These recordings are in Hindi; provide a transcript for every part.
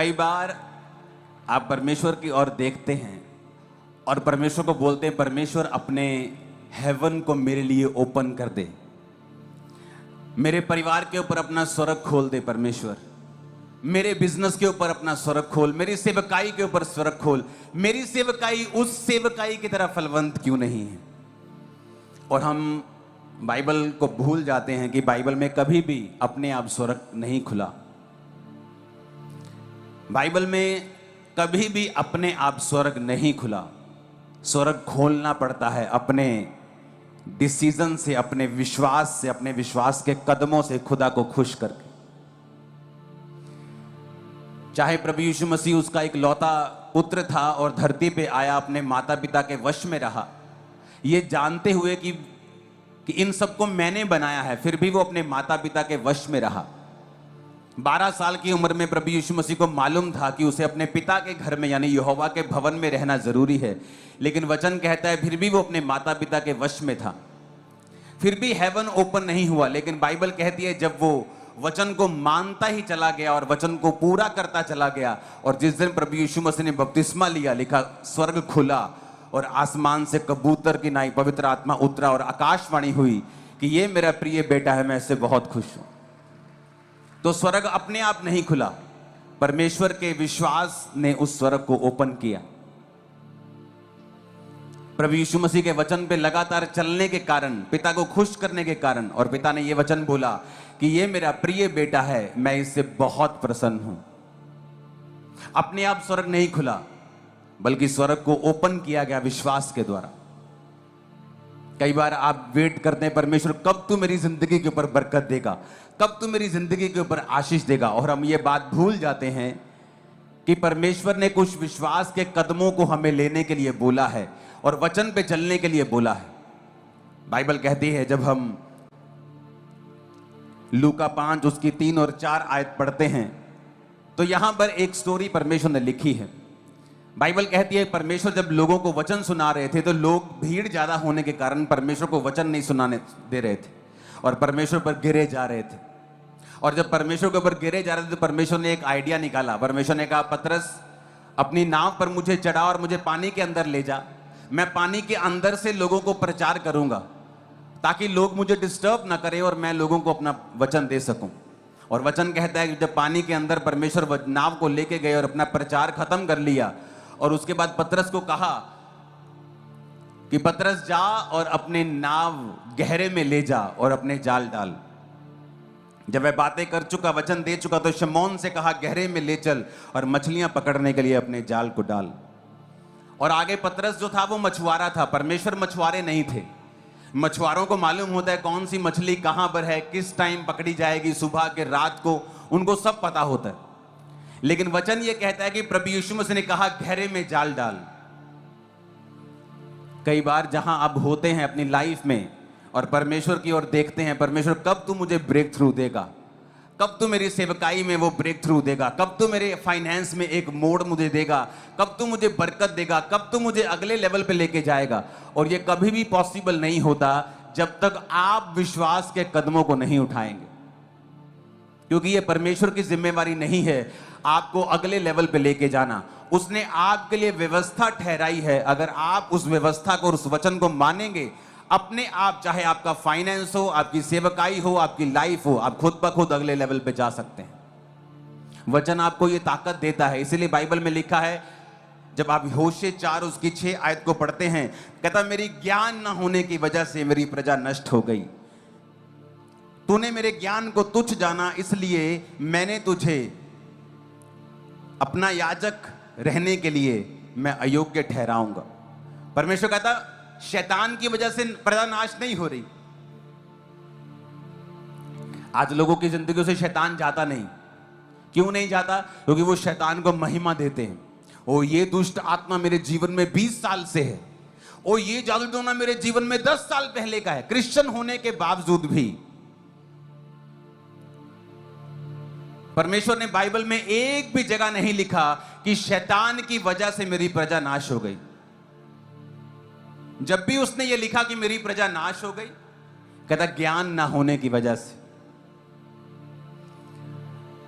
कई बार आप परमेश्वर की ओर देखते हैं और परमेश्वर को बोलते हैं, परमेश्वर अपने हेवन को मेरे लिए ओपन कर दे, मेरे परिवार के ऊपर अपना स्वर्ग खोल दे परमेश्वर, मेरे बिजनेस के ऊपर अपना स्वर्ग खोल, मेरी सेवकाई के ऊपर स्वर्ग खोल। मेरी सेवकाई उस सेवकाई की तरह फलवंत क्यों नहीं है? और हम बाइबल को भूल जाते हैं कि बाइबल में कभी भी अपने आप स्वर्ग नहीं खुला। बाइबल में कभी भी अपने आप स्वर्ग नहीं खुला। स्वर्ग खोलना पड़ता है अपने डिसीजन से, अपने विश्वास से, अपने विश्वास के कदमों से, खुदा को खुश करके। चाहे प्रभु यीशु मसीह उसका एक लौता पुत्र था और धरती पे आया, अपने माता पिता के वश में रहा, ये जानते हुए कि इन सबको मैंने बनाया है, फिर भी वो अपने माता पिता के वश में रहा। 12 साल की उम्र में प्रभु यीशु मसीह को मालूम था कि उसे अपने पिता के घर में यानी यहोवा के भवन में रहना जरूरी है, लेकिन वचन कहता है फिर भी वो अपने माता पिता के वश में था। फिर भी हेवन ओपन नहीं हुआ, लेकिन बाइबल कहती है जब वो वचन को मानता ही चला गया और वचन को पूरा करता चला गया, और जिस दिन प्रभु यीशु मसीह ने बपतिस्मा लिया, लिखा स्वर्ग खुला और आसमान से कबूतर की नाई पवित्र आत्मा उतरा और आकाशवाणी हुई कि ये मेरा प्रिय बेटा है, मैं इससे बहुत खुश हूं। तो स्वर्ग अपने आप नहीं खुला, परमेश्वर के विश्वास ने उस स्वर्ग को ओपन किया। प्रभु यीशु मसीह के वचन पे लगातार चलने के कारण, पिता को खुश करने के कारण, और पिता ने यह वचन बोला कि ये मेरा प्रिय बेटा है, मैं इससे बहुत प्रसन्न हूं। अपने आप स्वर्ग नहीं खुला, बल्कि स्वर्ग को ओपन किया गया विश्वास के द्वारा। कई बार आप वेट करते हैं, परमेश्वर कब तू मेरी जिंदगी के ऊपर बरकत देगा, कब तू मेरी जिंदगी के ऊपर आशीष देगा, और हम ये बात भूल जाते हैं कि परमेश्वर ने कुछ विश्वास के कदमों को हमें लेने के लिए बोला है और वचन पे चलने के लिए बोला है। बाइबल कहती है, जब हम लूका 5 उसकी 3 और 4 आयत पढ़ते हैं तो यहां पर एक स्टोरी परमेश्वर ने लिखी है। बाइबल कहती है परमेश्वर जब लोगों को वचन सुना रहे थे तो लोग भीड़ ज्यादा होने के कारण परमेश्वर को वचन नहीं सुनाने दे रहे थे और परमेश्वर पर गिरे जा रहे थे। और जब परमेश्वर के ऊपर गिरे जा रहे थे तो परमेश्वर ने एक आइडिया निकाला। परमेश्वर ने कहा, पतरस अपनी नाव पर मुझे चढ़ा और मुझे पानी के अंदर ले जा, मैं पानी के अंदर से लोगों को प्रचार करूंगा ताकि लोग मुझे डिस्टर्ब ना करें और मैं लोगों को अपना वचन दे सकूं। और वचन कहता है कि जब पानी के अंदर परमेश्वर नाव को लेके गए और अपना प्रचार खत्म कर लिया, और उसके बाद पतरस को कहा कि पतरस जा और अपने नाव गहरे में ले जा और अपने जाल डाल। जब वह बातें कर चुका, वचन दे चुका, तो शमौन से कहा गहरे में ले चल और मछलियां पकड़ने के लिए अपने जाल को डाल। और आगे पतरस जो था वो मछुआरा था, परमेश्वर मछुआरे नहीं थे। मछुआरों को मालूम होता है कौन सी मछली कहां पर है, किस टाइम पकड़ी जाएगी, सुबह के रात को, उनको सब पता होता है। लेकिन वचन ये कहता है कि प्रभु यीशु मसीह ने कहा गहरे में जाल डाल। कई बार जहां आप होते हैं अपनी लाइफ में और परमेश्वर की ओर देखते हैं, परमेश्वर कब तू मुझे ब्रेक थ्रू देगा, कब तू मेरी सेवकाई में वो ब्रेक थ्रू देगा, कब तू मेरे फाइनेंस में एक मोड़ मुझे देगा, कब तू मुझे बरकत देगा, कब तू मुझे अगले लेवल पे लेके जाएगा। और ये कभी भी पॉसिबल नहीं होता जब तक आप विश्वास के कदमों को नहीं उठाएंगे, क्योंकि ये परमेश्वर की जिम्मेवारी नहीं है आपको अगले लेवल पे लेके जाना। उसने आपके लिए व्यवस्था ठहराई है, अगर आप उस व्यवस्था को, उस वचन को मानेंगे, अपने आप, चाहे आपका फाइनेंस हो, आपकी सेवकाई हो, आपकी लाइफ हो, आप खुद ब खुद अगले लेवल पे जा सकते हैं। वचन आपको ये ताकत देता है। इसीलिए बाइबल में लिखा है, जब आप होशे 4 उसकी 6 आयत को पढ़ते हैं, कहता मेरी ज्ञान न होने की वजह से मेरी प्रजा नष्ट हो गई, तूने मेरे ज्ञान को तुच्छ जाना, इसलिए मैंने तुझे अपना याजक रहने के लिए मैं अयोग्य ठहराऊंगा। परमेश्वर कहता शैतान की वजह से प्रजा नाश नहीं हो रही। आज लोगों की जिंदगी से शैतान जाता नहीं। क्यों नहीं जाता? क्योंकि वो शैतान को महिमा देते हैं। ओ ये दुष्ट आत्मा मेरे जीवन में 20 साल से है, ओ ये जादू टोना मेरे जीवन में 10 साल पहले का है। क्रिश्चियन होने के बावजूद भी परमेश्वर ने बाइबल में एक भी जगह नहीं लिखा कि शैतान की वजह से मेरी प्रजा नाश हो गई। जब भी उसने यह लिखा कि मेरी प्रजा नाश हो गई, कहता ज्ञान ना होने की वजह से।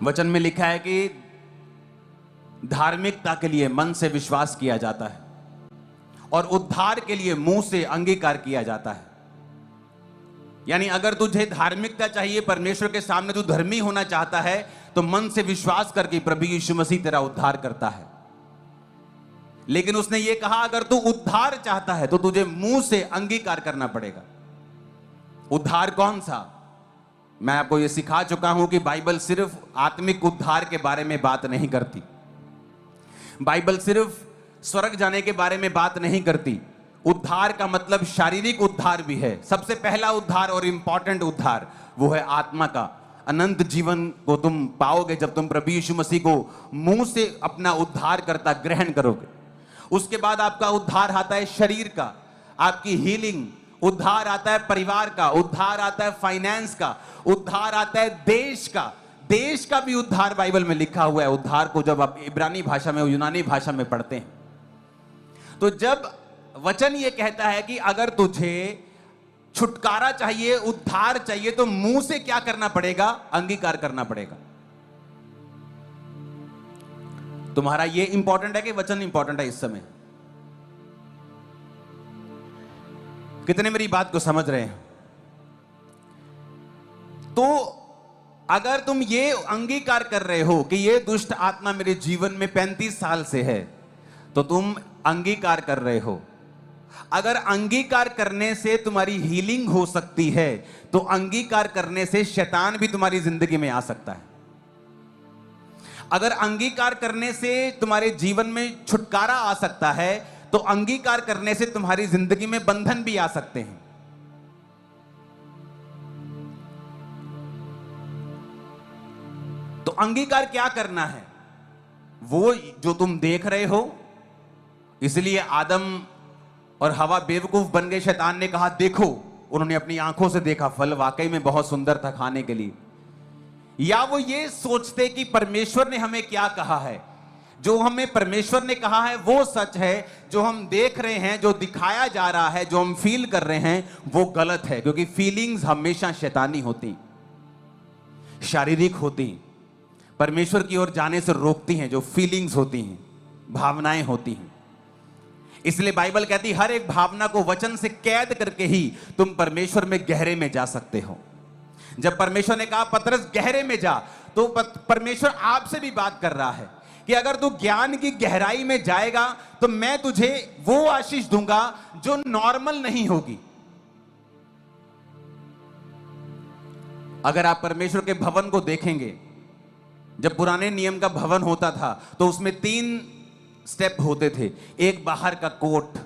वचन में लिखा है कि धार्मिकता के लिए मन से विश्वास किया जाता है और उद्धार के लिए मुंह से अंगीकार किया जाता है। यानी अगर तुझे धार्मिकता चाहिए, परमेश्वर के सामने तू धर्मी होना चाहता है, तो मन से विश्वास करके प्रभु यीशु मसीह तेरा उद्धार करता है। लेकिन उसने ये कहा अगर तू उद्धार चाहता है तो तुझे मुंह से अंगीकार करना पड़ेगा। उद्धार कौन सा? मैं आपको यह सिखा चुका हूं कि बाइबल सिर्फ आत्मिक उद्धार के बारे में बात नहीं करती। बाइबल सिर्फ स्वर्ग जाने के बारे में बात नहीं करती। उद्धार का मतलब शारीरिक उद्धार भी है। सबसे पहला उद्धार और इंपॉर्टेंट उद्धार वो है आत्मा का। अनंत जीवन को तुम पाओगे जब तुम प्रभु यीशु मसीह को मुंह से अपना उद्धार करता ग्रहण करोगे। उसके बाद आपका उद्धार आता है शरीर का, आपकी हीलिंग। उद्धार आता है परिवार का, उद्धार आता है फाइनेंस का, उद्धार आता है देश का। देश का भी उद्धार बाइबल में लिखा हुआ है। उद्धार को जब आप इब्रानी भाषा में, यूनानी भाषा में पढ़ते हैं, तो जब वचन ये कहता है कि अगर तुझे छुटकारा चाहिए, उद्धार चाहिए, तो मुंह से क्या करना पड़ेगा? अंगीकार करना पड़ेगा। तुम्हारा ये इंपॉर्टेंट है कि वचन इंपॉर्टेंट है? इस समय कितने मेरी बात को समझ रहे हैं? तो अगर तुम ये अंगीकार कर रहे हो कि ये दुष्ट आत्मा मेरे जीवन में 35 साल से है, तो तुम अंगीकार कर रहे हो। अगर अंगीकार करने से तुम्हारी हीलिंग हो सकती है, तो अंगीकार करने से शैतान भी तुम्हारी जिंदगी में आ सकता है। अगर अंगीकार करने से तुम्हारे जीवन में छुटकारा आ सकता है, तो अंगीकार करने से तुम्हारी जिंदगी में बंधन भी आ सकते हैं। तो अंगीकार क्या करना है? वो जो तुम देख रहे हो। इसलिए आदम और हवा बेवकूफ बन गए। शैतान ने कहा देखो, उन्होंने अपनी आंखों से देखा, फल वाकई में बहुत सुंदर था खाने के लिए। या वो ये सोचते कि परमेश्वर ने हमें क्या कहा है, जो हमें परमेश्वर ने कहा है वो सच है, जो हम देख रहे हैं, जो दिखाया जा रहा है, जो हम फील कर रहे हैं, वो गलत है। क्योंकि फीलिंग्स हमेशा शैतानी होती, शारीरिक होती, परमेश्वर की ओर जाने से रोकती हैं। जो फीलिंग्स होती हैं, भावनाएं होती हैं। इसलिए बाइबल कहती है हर एक भावना को वचन से कैद करके ही तुम परमेश्वर में गहरे में जा सकते हो। जब परमेश्वर ने कहा पतरस गहरे में जा, तो परमेश्वर आपसे भी बात कर रहा है कि अगर तू ज्ञान की गहराई में जाएगा तो मैं तुझे वो आशीष दूंगा जो नॉर्मल नहीं होगी। अगर आप परमेश्वर के भवन को देखेंगे, जब पुराने नियम का भवन होता था तो उसमें 3 स्टेप होते थे। एक बाहर का कोर्ट,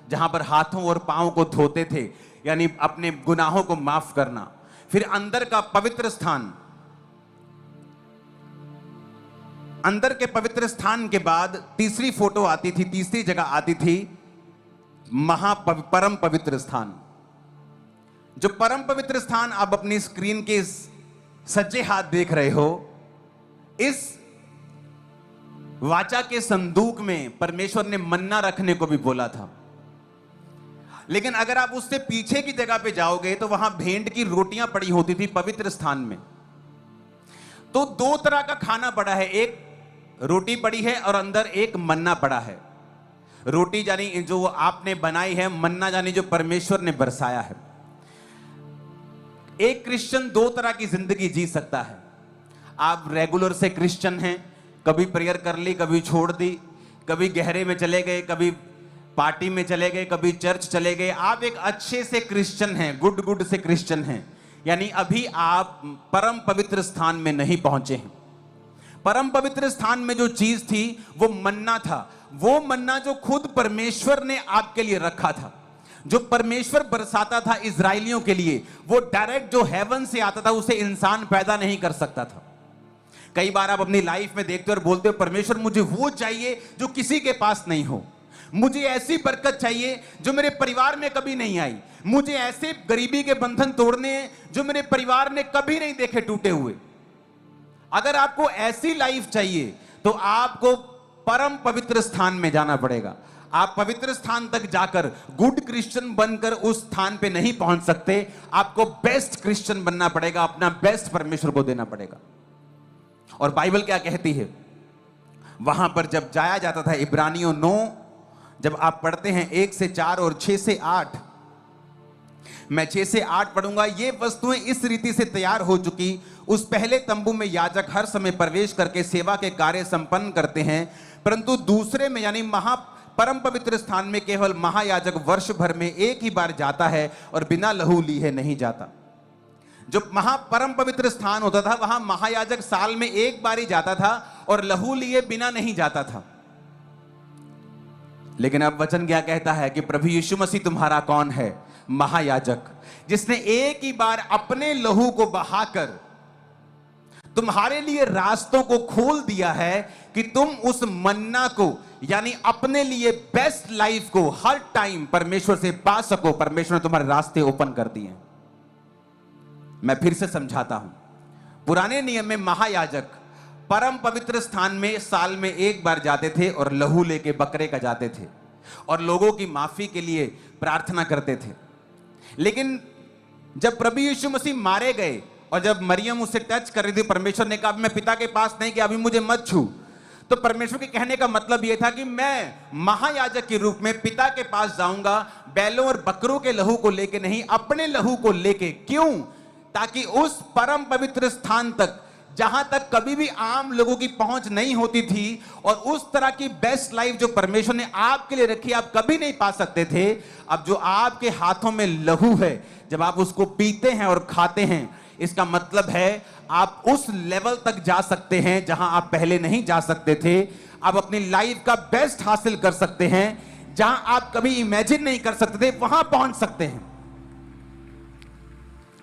जहां पर हाथों और पांवों को धोते थे, यानी अपने गुनाहों को माफ करना। फिर अंदर का पवित्र स्थान। अंदर के पवित्र स्थान के बाद तीसरी फोटो आती थी, तीसरी जगह आती थी परम पवित्र स्थान। जो परम पवित्र स्थान आप अपनी स्क्रीन के सज्जे हाथ देख रहे हो, इस वाचा के संदूक में परमेश्वर ने मन्ना रखने को भी बोला था। लेकिन अगर आप उससे पीछे की जगह पे जाओगे तो वहां भेंट की रोटियां पड़ी होती थी पवित्र स्थान में। तो 2 तरह का खाना पड़ा है, एक रोटी पड़ी है और अंदर एक मन्ना पड़ा है। रोटी जानी जो आपने बनाई है, मन्ना जानी जो परमेश्वर ने बरसाया है। एक क्रिश्चियन 2 तरह की जिंदगी जी सकता है। आप रेगुलर से क्रिश्चियन हैं, कभी प्रेयर कर ली, कभी छोड़ दी, कभी गहरे में चले गए, कभी पार्टी में चले गए, कभी चर्च चले गए। आप एक अच्छे से क्रिश्चियन हैं, गुड से क्रिश्चियन हैं, यानी अभी आप परम पवित्र स्थान में नहीं पहुंचे हैं। परम पवित्र स्थान में जो चीज थी वो मन्ना था। वो मन्ना जो खुद परमेश्वर ने आपके लिए रखा था, जो परमेश्वर बरसाता था इजराइलियों के लिए, वो डायरेक्ट जो हेवन से आता था, उसे इंसान पैदा नहीं कर सकता था। कई बार आप अपनी लाइफ में देखते हो और बोलते हो परमेश्वर मुझे वो चाहिए जो किसी के पास नहीं हो, मुझे ऐसी बरकत चाहिए जो मेरे परिवार में कभी नहीं आई, मुझे ऐसे गरीबी के बंधन तोड़ने हैं जो मेरे परिवार ने कभी नहीं देखे टूटे हुए। अगर आपको ऐसी लाइफ चाहिए तो आपको परम पवित्र स्थान में जाना पड़ेगा। आप पवित्र स्थान तक जाकर गुड क्रिश्चियन बनकर उस स्थान पे नहीं पहुंच सकते। आपको बेस्ट क्रिश्चियन बनना पड़ेगा, अपना बेस्ट परमेश्वर को देना पड़ेगा। और बाइबल क्या कहती है? वहां पर जब जाया जाता था, इब्रानियों 9 जब आप पढ़ते हैं 1 से 4 और 6 से 8, मैं 6 से 8 पढ़ूंगा। ये वस्तुएं इस रीति से तैयार हो चुकी, उस पहले तंबू में याजक हर समय प्रवेश करके सेवा के कार्य संपन्न करते हैं, परंतु दूसरे में यानी परम पवित्र स्थान में केवल महायाजक वर्ष भर में एक ही बार जाता है और बिना लहू लिए नहीं जाता। जो परम पवित्र स्थान होता था वहां महायाजक साल में एक बार ही जाता था और लहू लिए बिना नहीं जाता था। लेकिन अब वचन क्या कहता है कि प्रभु यीशु मसीह तुम्हारा कौन है? महायाजक, जिसने एक ही बार अपने लहू को बहाकर तुम्हारे लिए रास्तों को खोल दिया है कि तुम उस मन्ना को यानी अपने लिए बेस्ट लाइफ को हर टाइम परमेश्वर से पा सको। परमेश्वर ने तुम्हारे रास्ते ओपन कर दिए। मैं फिर से समझाता हूं, पुराने नियम में महायाजक परम पवित्र स्थान में साल में एक बार जाते थे और लहू लेके बकरे का जाते थे और लोगों की माफी के लिए प्रार्थना करते थे। लेकिन जब प्रभु यीशु मसीह मारे गए और जब मरियम उससे टच कर रही थी, परमेश्वर ने कहा मैं पिता के पास नहीं गया, अभी मुझे मत छू। तो परमेश्वर के कहने का मतलब यह था कि मैं महायाजक के रूप में पिता के पास जाऊंगा, बैलों और बकरों के लहू को लेके नहीं, अपने लहू को लेके। क्यों? ताकि उस परम पवित्र स्थान तक जहां तक कभी भी आम लोगों की पहुंच नहीं होती थी और उस तरह की बेस्ट लाइफ जो परमेश्वर ने आपके लिए रखी आप कभी नहीं पा सकते थे, अब जो आपके हाथों में लहू है, जब आप उसको पीते हैं और खाते हैं, इसका मतलब है आप उस लेवल तक जा सकते हैं जहां आप पहले नहीं जा सकते थे। आप अपनी लाइफ का बेस्ट हासिल कर सकते हैं, जहां आप कभी इमेजिन नहीं कर सकते थे वहां पहुंच सकते हैं।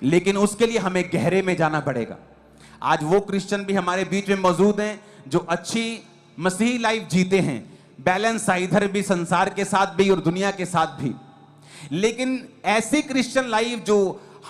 लेकिन उसके लिए हमें गहरे में जाना पड़ेगा। आज वो क्रिश्चियन भी हमारे बीच में मौजूद हैं जो अच्छी मसीही लाइफ जीते हैं, बैलेंस है इधर भी संसार के साथ भी और दुनिया के साथ भी। लेकिन ऐसी क्रिश्चियन लाइफ जो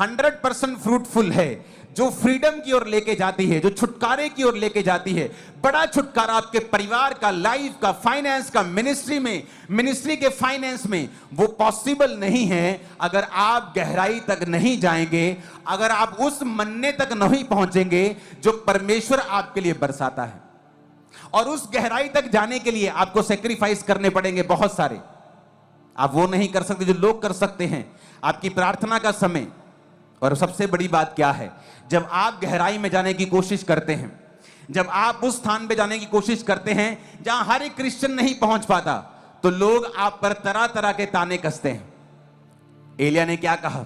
100% फ्रूटफुल है, जो फ्रीडम की ओर लेके जाती है, जो छुटकारे की ओर लेके जाती है, बड़ा छुटकारा आपके परिवार का, लाइफ का, फाइनेंस का, मिनिस्ट्री के फाइनेंस में, वो पॉसिबल नहीं है अगर आप गहराई तक नहीं जाएंगे, अगर आप उस मन्ने तक नहीं पहुंचेंगे जो परमेश्वर आपके लिए बरसाता है। और उस गहराई तक जाने के लिए आपको सेक्रीफाइस करने पड़ेंगे बहुत सारे। आप वो नहीं कर सकते जो लोग कर सकते हैं। आपकी प्रार्थना का समय, और सबसे बड़ी बात क्या है, जब आप गहराई में जाने की कोशिश करते हैं, जब आप उस स्थान पे जाने की कोशिश करते हैं जहां हर एक क्रिश्चियन नहीं पहुंच पाता, तो लोग आप पर तरह तरह के ताने कसते हैं। एलिया ने क्या कहा?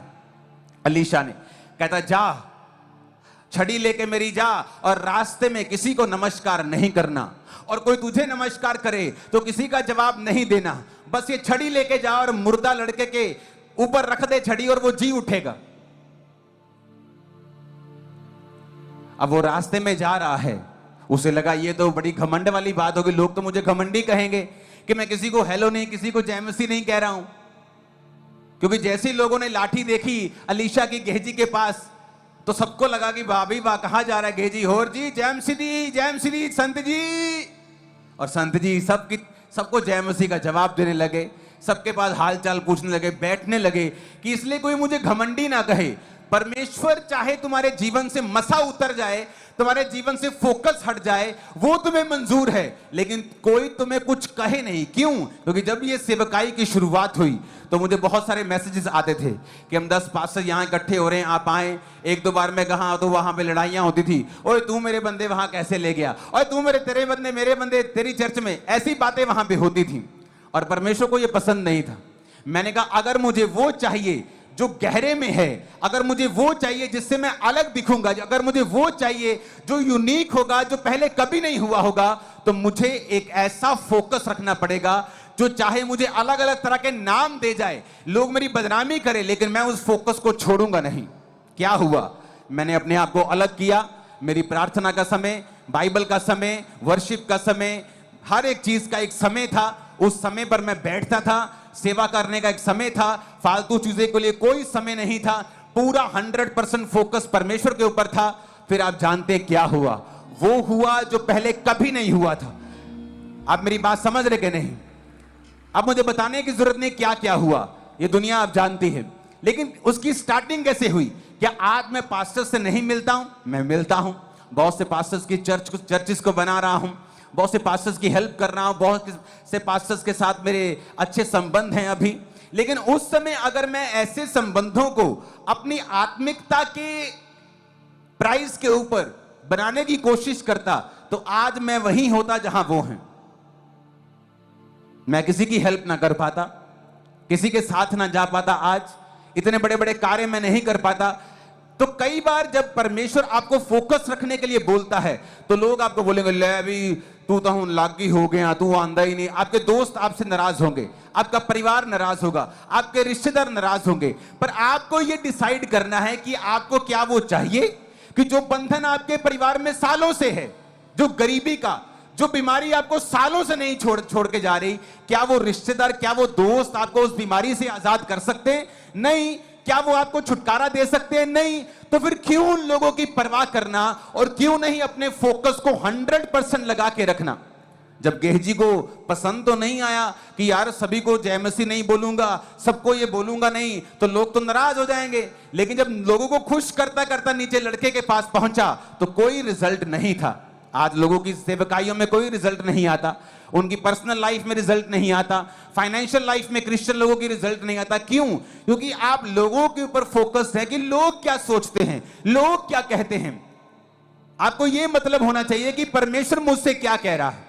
अलीशा ने कहता जा, छड़ी लेके मेरी जा और रास्ते में किसी को नमस्कार नहीं करना, और कोई तुझे नमस्कार करे तो किसी का जवाब नहीं देना, बस ये छड़ी लेके जा और मुर्दा लड़के के ऊपर रख दे छड़ी और वो जी उठेगा। अब वो रास्ते में जा रहा है, उसे लगा ये तो बड़ी घमंड वाली बात होगी, लोग तो मुझे घमंडी कहेंगे कि मैं किसी को हेलो नहीं, किसी को जय मसीह नहीं कह रहा हूं। क्योंकि जैसे लोगों ने लाठी देखी अलीशा की गेहजी के पास, तो सबको लगा कि भाभी वाह कहा जा रहा है गेहजी, होर जी जय मसीह संत जी। और संत जी सबको जय मसीह का जवाब देने लगे, सबके पास हाल चाल पूछने लगे, बैठने लगे कि इसलिए कोई मुझे घमंडी ना कहे। परमेश्वर चाहे तुम्हारे जीवन से मसा उतर जाए, तुम्हारे जीवन से फोकस हट जाए, वो तुम्हें मंजूर है, लेकिन कोई तुम्हें कुछ कहे नहीं। क्यों? क्योंकि जब ये सेवकाई की शुरुआत हुई तो मुझे बहुत सारे मैसेजेस आते थे कि हम 10 पास्टर यहाँ इकट्ठे हो रहे हैं, आप आए। एक दो बार मैं कहा तो वहां पे लड़ाइयां होती थी, ओए तू मेरे बंदे वहां कैसे ले गया, ओए तू तेरे बंदे मेरे बंदे तेरी चर्च में, ऐसी बातें वहां पे होती थी और परमेश्वर को ये पसंद नहीं था। मैंने कहा अगर मुझे वो चाहिए जो गहरे में है, अगर मुझे वो चाहिए जिससे मैं अलग दिखूंगा, अगर मुझे वो चाहिए जो यूनिक होगा, जो पहले कभी नहीं हुआ होगा, तो मुझे एक ऐसा फोकस रखना पड़ेगा जो चाहे मुझे अलग अलग तरह के नाम दे जाए, लोग मेरी बदनामी करें, लेकिन मैं उस फोकस को छोड़ूंगा नहीं। क्या हुआ? मैंने अपने आप को अलग किया। मेरी प्रार्थना का समय, बाइबल का समय, वर्शिप का समय, हर एक चीज का एक समय था। उस समय पर मैं बैठता था, सेवा करने का एक समय था, फालतू चीजें के लिए कोई समय नहीं था, पूरा 100% फोकस परमेश्वर के ऊपर था। फिर आप जानते क्या हुआ? वो हुआ जो पहले कभी नहीं हुआ था। आप मेरी बात समझ रहे कि नहीं? अब मुझे बताने की जरूरत नहीं क्या क्या हुआ, ये दुनिया आप जानती है। लेकिन उसकी स्टार्टिंग कैसे हुई? क्या आज मैं पास्टर से नहीं मिलता हूं? मैं मिलता हूं, बहुत से पास्टर्स की चर्चेस को बना रहा हूं, बहुत से पास्टर्स की हेल्प कर रहा हूं, बहुत से पास्टर्स के साथ मेरे अच्छे संबंध हैं अभी। लेकिन उस समय अगर मैं ऐसे संबंधों को अपनी आत्मिकता के प्राइस के ऊपर बनाने की कोशिश करता तो आज मैं वहीं होता जहां वो हैं। मैं किसी की हेल्प ना कर पाता, किसी के साथ ना जा पाता, आज इतने बड़े बड़े कार्य मैं नहीं कर पाता। तो कई बार जब परमेश्वर आपको फोकस रखने के लिए बोलता है तो लोग आपको बोलेंगे, ले अभी तू तो लागी हो गया, तू आंदा ही नहीं। आपके दोस्त आपसे नाराज होंगे, आपका परिवार नाराज होगा, आपके रिश्तेदार नाराज होंगे। पर आपको यह डिसाइड करना है कि आपको क्या वो चाहिए, कि जो बंधन आपके परिवार में सालों से है, जो गरीबी का, जो बीमारी आपको सालों से नहीं छोड़ के जा रही, क्या वो रिश्तेदार, क्या वो दोस्त आपको उस बीमारी से आजाद कर सकते हैं? नहीं। क्या वो आपको छुटकारा दे सकते हैं? नहीं। तो फिर क्यों उन लोगों की परवाह करना, और क्यों नहीं अपने फोकस को 100% लगा के रखना? जब गेहजी को पसंद तो नहीं आया कि यार सभी को जय मसीह नहीं बोलूंगा, सबको ये बोलूंगा नहीं, तो लोग तो नाराज हो जाएंगे। लेकिन जब लोगों को खुश करता करता नीचे लड़के के पास पहुंचा तो कोई रिजल्ट नहीं था। आज लोगों की सेवकाइयों में कोई रिजल्ट नहीं आता, उनकी पर्सनल लाइफ में रिजल्ट नहीं आता, फाइनेंशियल लाइफ में क्रिश्चियन लोगों की रिजल्ट नहीं आता। क्यों? क्योंकि आप लोगों के ऊपर फोकस है कि लोग क्या सोचते हैं, लोग क्या कहते हैं। आपको यह मतलब होना चाहिए कि परमेश्वर मुझसे क्या कह रहा है।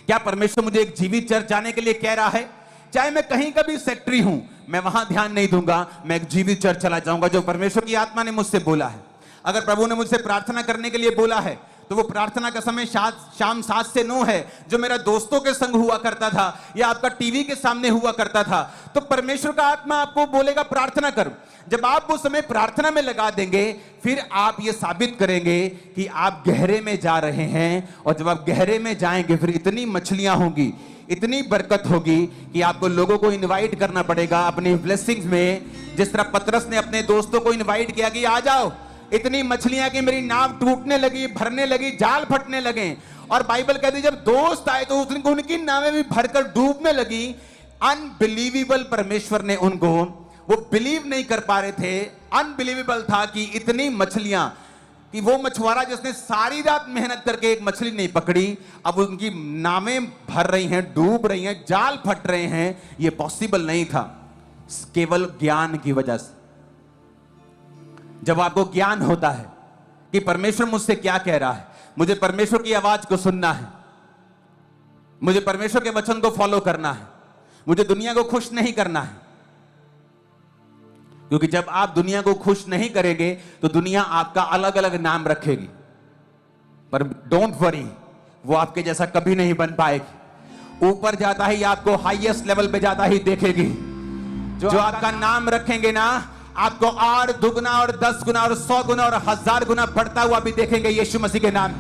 क्या परमेश्वर मुझे एक जीवित चर्च जाने के लिए कह रहा है? चाहे मैं कहीं का भी सेक्रेटरी हूं, मैं वहां ध्यान नहीं दूंगा, मैं एक जीवित चर्च चला जाऊंगा जो परमेश्वर की आत्मा ने मुझसे बोला है। अगर प्रभु ने मुझसे प्रार्थना करने के लिए बोला है तो वो प्रार्थना का समय शाम 7 से 9 है, जो मेरा दोस्तों के संग हुआ करता था या आपका टीवी के सामने हुआ करता था। तो परमेश्वर का आत्मा आपको बोलेगा प्रार्थना कर। जब आप वो समय प्रार्थना में लगा देंगे, फिर आप ये साबित करेंगे कि आप गहरे में जा रहे हैं। और जब आप गहरे में जाएंगे, फिर इतनी मछलियां होंगी, इतनी बरकत होगी कि आपको लोगों को इनवाइट करना पड़ेगा अपनी ब्लेसिंग्स में। जिस तरह पतरस ने अपने दोस्तों को इनवाइट किया कि आ जाओ, इतनी मछलियां कि मेरी नाव टूटने लगी, भरने लगी, जाल फटने लगे। और बाइबल कहती है जब दोस्त आए तो उनकी नावें भी भरकर डूबने लगी। अनबिलीवेबल, परमेश्वर ने उनको, वो बिलीव नहीं कर पा रहे थे, अनबिलीवेबल था कि इतनी मछलियां, कि वो मछुआरा जिसने सारी रात मेहनत करके एक मछली नहीं पकड़ी, अब उनकी नावें भर रही हैं, डूब रही हैं, जाल फट रहे हैं। ये पॉसिबल नहीं था केवल ज्ञान की वजह से। जब आपको ज्ञान होता है कि परमेश्वर मुझसे क्या कह रहा है, मुझे परमेश्वर की आवाज को सुनना है, मुझे परमेश्वर के वचन को फॉलो करना है, मुझे दुनिया को खुश नहीं करना है। क्योंकि जब आप दुनिया को खुश नहीं करेंगे तो दुनिया आपका अलग अलग नाम रखेगी, पर डोंट वरी, वो आपके जैसा कभी नहीं बन पाएगी। ऊपर जाता ही आपको हाईएस्ट लेवल पे जाता ही देखेगी। जो आपका नाम रखेंगे ना, आपको 8 दुगना और 10 गुना और 100 गुना और 1000 गुना बढ़ता हुआ भी देखेंगे यीशु मसीह के नाम।